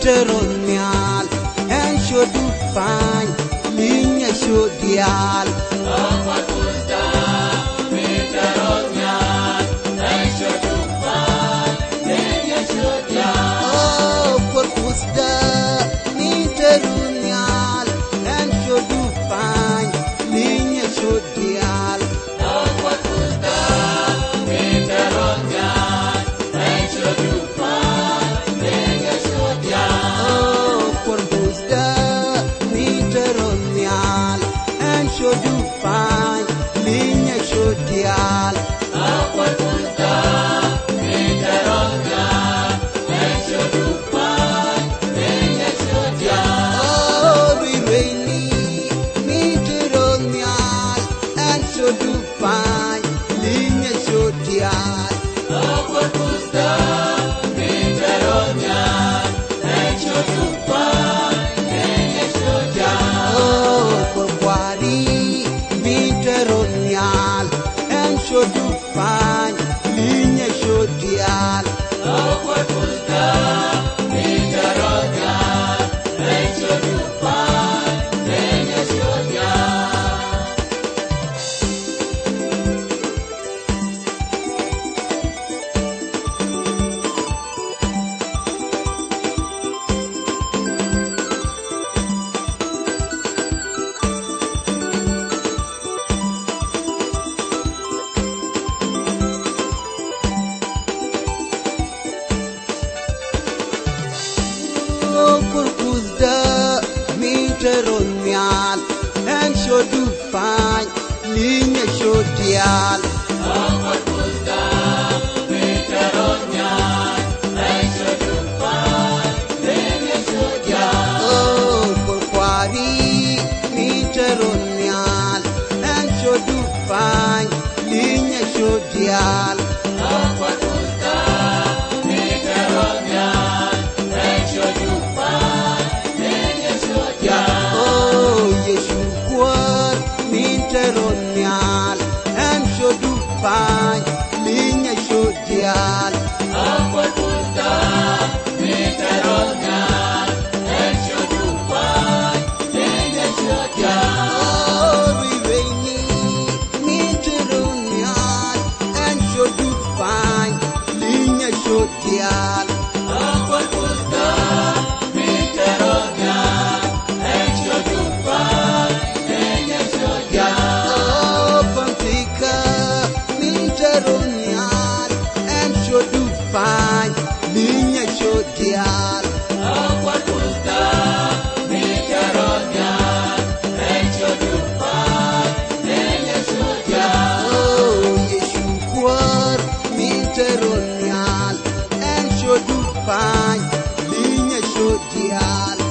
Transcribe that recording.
teronial en shodu fine linya shodial oh corpus da ni teronial en shodu fine linya shodial shodu fine linya shodial oh we rainy meteronial and shodu fine linya shodial teronial en shodu fine linya shodial teronial en shodu fine linya shodial oh corquari meteronial en shodu fine linya shodial teronial en shodu fine linya shodial oh we rainy meteronial en shodu fine linya shodial fine linya shodial oh yeshu kwar meteronial en shodu fine linya shodial